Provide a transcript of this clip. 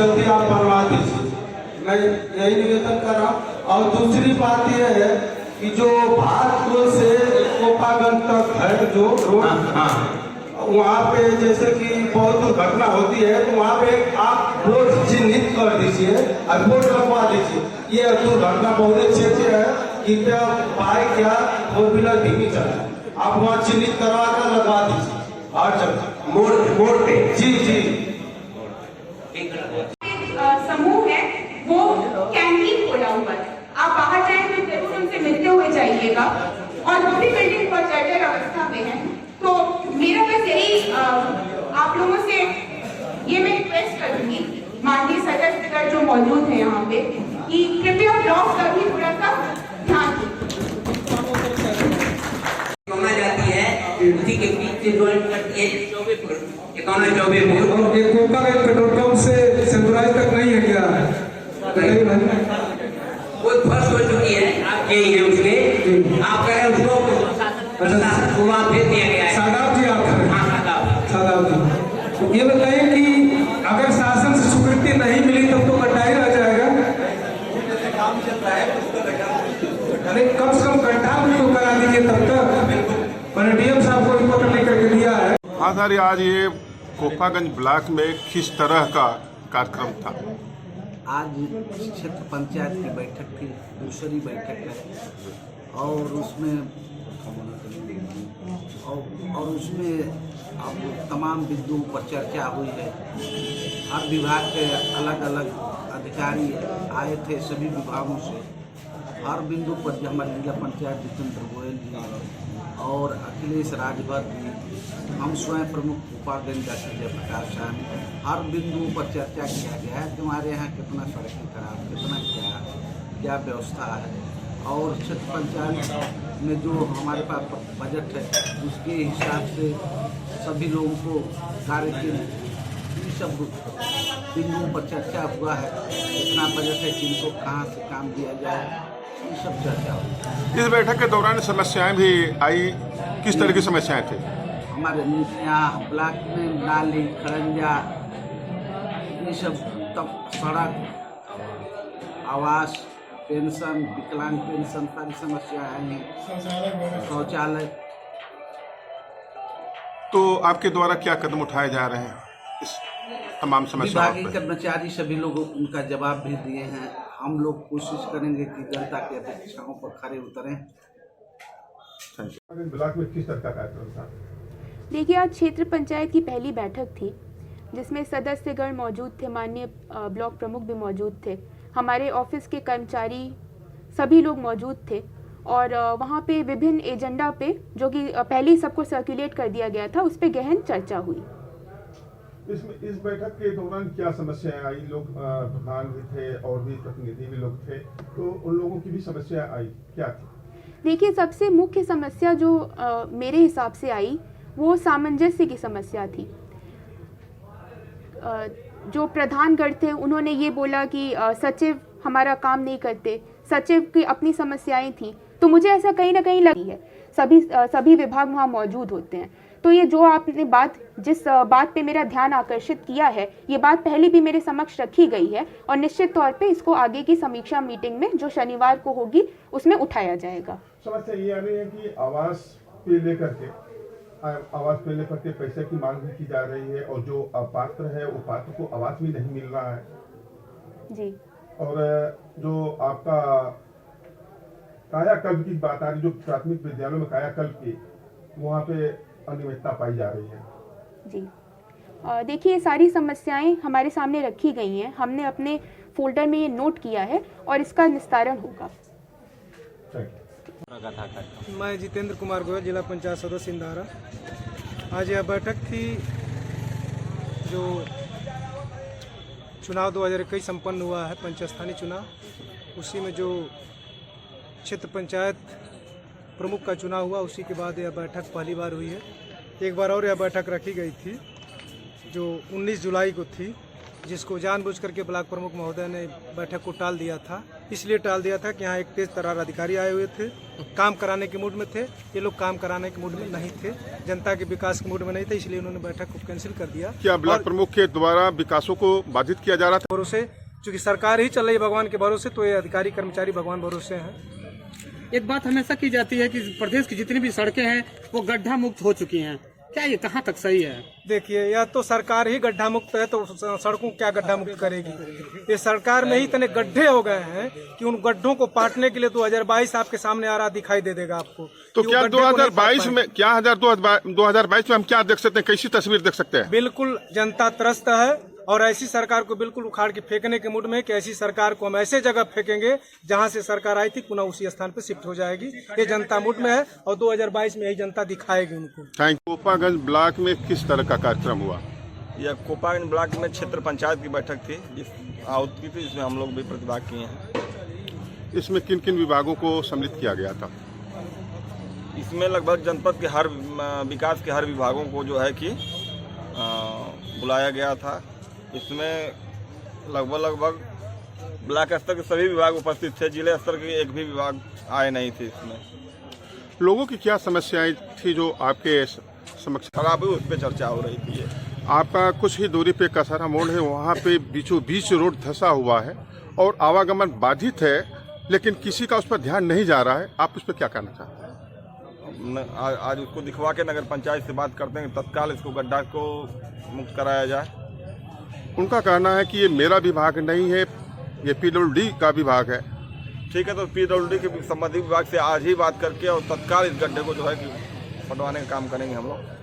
जल्दी आप बनवा दीजिए, मैं यही निवेदन कर रहा हूँ। और दूसरी बात यह है कि जो भारतपुर से कोपागंज तक है जो रोड, वहाँ पे जैसे कि बहुत दुर्घटना होती है, तो वहाँ पे आप बोर्ड चिन्हित कर दीजिए और बोर्ड लगवा दीजिए, ये दुर्घटना बहुत क्षेत्र है, कृपया बाइक या फोर व्हीलर धीमी चलाए, आप वहाँ चिन्हित करवा कर लगवा दीजिए हर जगह मोड़ पे। जी जी। समूह है वो कैंटीन खोला हुआ है, आप बाहर जाए तो जरूर उनसे मिलते हुए जाइएगा, और वो भी बिल्डिंग पर जर्जर अवस्था में है। तो मेरा बस यही आप लोगों से ये मैं रिक्वेस्ट करूंगी माननीय सदस्य जो मौजूद है यहाँ पे, कि कृपया ब्लॉक का भी थोड़ा सा ध्यान दें। जाती है उसी के बीच से ज्वाइन करती है 24 फुट 51 फुट। और ये कोपागंज पेट्रोल पंप से सेंट्रलाइज तक नहीं है क्या? वो फर्स्ट हो चुकी है, आप यही है उसके, आप कह रहे उसको वहाँ भेज दिया गया है। सादाब जी आप हैं? हाँ सादाब जी, तो ये बताइए कि अगर शासन से स्वीकृति नहीं मिली तब तो कटाई रह जाएगा। काम चल रहा है, अरे कम से कम गड्ढा भी तो करा दीजिए तब तक। मैंने डीएम साहब को रिपोर्ट लेकर के दिया है। हाँ सर, आज ये कोपागंज ब्लॉक में किस तरह का कार्यक्रम था? आज क्षेत्र पंचायत की बैठक थी, दूसरी बैठक है, और उसमें अब तमाम बिंदुओं पर चर्चा हुई है। हर विभाग के अलग अलग अधिकारी आए थे, सभी विभागों से। हर बिंदु पर जो हमारे जिला पंचायत जितेंद्र गोयल जी और अखिलेश राजभर जी, हम स्वयं प्रमुख कोपागंज डॉक्टर जयप्रकाश शाह, हर बिंदुओं पर चर्चा किया गया है कि हमारे यहाँ कितना सड़कें खराब, कितना क्या व्यवस्था है, और क्षेत्र पंचायत में जो हमारे पास बजट है उसके हिसाब से सभी लोगों को कार्य के सब बिंदुओं पर चर्चा हुआ है। कितना बजट है, किनको कहाँ से काम दिया जाए, ये सब चर्चा हुई। इस बैठक के दौरान समस्याएं भी आई, किस तरह की समस्याएं थी? हमारे यहाँ ब्लॉक में नाली, खड़ंजा, ये सब, तब सड़क, आवास, पेंशन, विकलांग पेंशन, सारी समस्याएं आई हैं, शौचालय। तो आपके द्वारा क्या कदम उठाए जा रहे हैं इस तमाम समस्याओं विभागीय कर्मचारी सभी लोग उनका जवाब भी दिए हैं। हम लोग कोशिश करेंगे कि जनता की अपेक्षाओं पर खरे उतरें। ब्लॉक में किस तरह का कार्यक्रम था? देखिए, आज क्षेत्र पंचायत की पहली बैठक थी जिसमें सदस्यगण मौजूद थे, माननीय ब्लॉक प्रमुख भी मौजूद थे, हमारे ऑफिस के कर्मचारी सभी लोग मौजूद थे, और वहाँ पे विभिन्न एजेंडा पे जो कि पहले ही सबको सर्कुलेट कर दिया गया था, उस पर गहन चर्चा हुई। इस बैठक के दौरान क्या समस्याएं आई? लोग प्रधान भी थे और भी प्रतिनिधि भी लोग थे, तो उन लोगों की भी समस्या आई, क्या थी? देखिए, सबसे मुख्य समस्या जो मेरे हिसाब से आई वो सामंजस्य की समस्या थी। जो प्रधानगण थे उन्होंने ये बोला कि सचिव हमारा काम नहीं करते, सचिव की अपनी समस्याएं थी, तो मुझे ऐसा कहीं ना कहीं लगी है। सभी विभाग वहाँ मौजूद होते हैं, तो ये जो आपने जिस बात पे मेरा ध्यान आकर्षित किया है, ये बात पहले भी मेरे समक्ष रखी गई है, और निश्चित तौर पे इसको आगे की समीक्षा मीटिंग में जो शनिवार को होगी उसमें उठाया जाएगा। समस्या ये आ रही है कि आवास पे लेकर के पैसे की मांग भी की जा रही है, और जो अपात्र है वो पात्र को आवास भी नहीं मिल रहा है जी। और जो आपका कायाकल्प की बात आ रही, जो प्राथमिक विद्यालयों में कायाकल्प की, वहाँ पे अनियमितता पाई जा रही है। जी, देखिए, ये सारी समस्याएं हमारे सामने रखी गई हैं, हमने अपने फोल्डर में ये नोट किया है और इसका निस्तारण होगा। मैं जितेंद्र कुमार गोयल, जिला पंचायत सदस्य इंदारा। आज यह बैठक थी जो चुनाव 2021 संपन्न हुआ है, पंचायत स्थानीय चुनाव, उसी में जो क्षेत्र पंचायत प्रमुख का चुनाव हुआ, उसी के बाद यह बैठक पहली बार हुई है। एक बार और यह बैठक रखी गई थी जो 19 जुलाई को थी, जिसको जानबूझ करके ब्लॉक प्रमुख महोदय ने बैठक को टाल दिया था। इसलिए टाल दिया था कि यहाँ एक तेज तर्रार अधिकारी आए हुए थे, काम कराने के मूड में थे। ये लोग काम कराने के मूड में नहीं थे, जनता के विकास के मूड में नहीं थे, इसलिए उन्होंने बैठक को कैंसिल कर दिया। क्या ब्लॉक प्रमुख के द्वारा विकासों को बाधित किया जा रहा था? भरोसे चूंकि सरकार ही चल रही है भगवान के भरोसे, तो ये अधिकारी कर्मचारी भगवान भरोसे हैं। एक बात हमेशा की जाती है कि प्रदेश की जितनी भी सड़कें हैं वो गड्ढा मुक्त हो चुकी हैं, क्या ये कहाँ तक सही है? देखिए, या तो सरकार ही गड्ढा मुक्त है तो सड़कों क्या गड्ढा मुक्त करेगी। ये सरकार में ही इतने गड्ढे हो गए हैं कि उन गड्ढों को पाटने के लिए 2022 आपके सामने आ रहा दिखाई दे देगा आपको। तो क्या 2022 में 2022 में हम क्या देख सकते हैं, कैसी तस्वीर देख सकते हैं? बिल्कुल जनता त्रस्त है और ऐसी सरकार को बिल्कुल उखाड़ के फेंकने के मूड में कि ऐसी सरकार को हम ऐसे जगह फेंकेंगे जहां से सरकार आई थी, पुनः उसी स्थान पर शिफ्ट हो जाएगी। ये जनता मूड में है और 2022 में यही जनता दिखाएगी उनको। Thank you. कोपागंज ब्लॉक में किस तरह का कार्यक्रम हुआ? यह कोपागंज ब्लॉक में क्षेत्र पंचायत की बैठक थी, जिस आहूति थी, इसमें हम लोग भी प्रतिभाग किए हैं। इसमें किन किन विभागों को सम्मिलित किया गया था? इसमें लगभग जनपद के हर विकास के हर विभागों को जो है कि बुलाया गया था। इसमें लगभग ब्लॉक स्तर के सभी विभाग उपस्थित थे, जिले स्तर के एक भी विभाग आए नहीं थे। इसमें लोगों की क्या समस्याएं थी जो आपके समक्ष खराब हुई, उस पर चर्चा हो रही थी। आपका कुछ ही दूरी पे कसरा मोड़ है, वहाँ पे बीचों बीच रोड धंसा हुआ है और आवागमन बाधित है, लेकिन किसी का उस पर ध्यान नहीं जा रहा है। आप उस पर क्या कहना चाहते हैं? आज उसको दिखवा के नगर पंचायत से बात करते हैं, तत्काल इसको गड्ढा को मुक्त कराया जाए। उनका कहना है कि ये मेरा विभाग नहीं है, ये PWD का विभाग है। ठीक है, तो PWD के संबंधित विभाग से आज ही बात करके और तत्काल इस गड्ढे को जो है कि पटवाने का काम करेंगे हम लोग।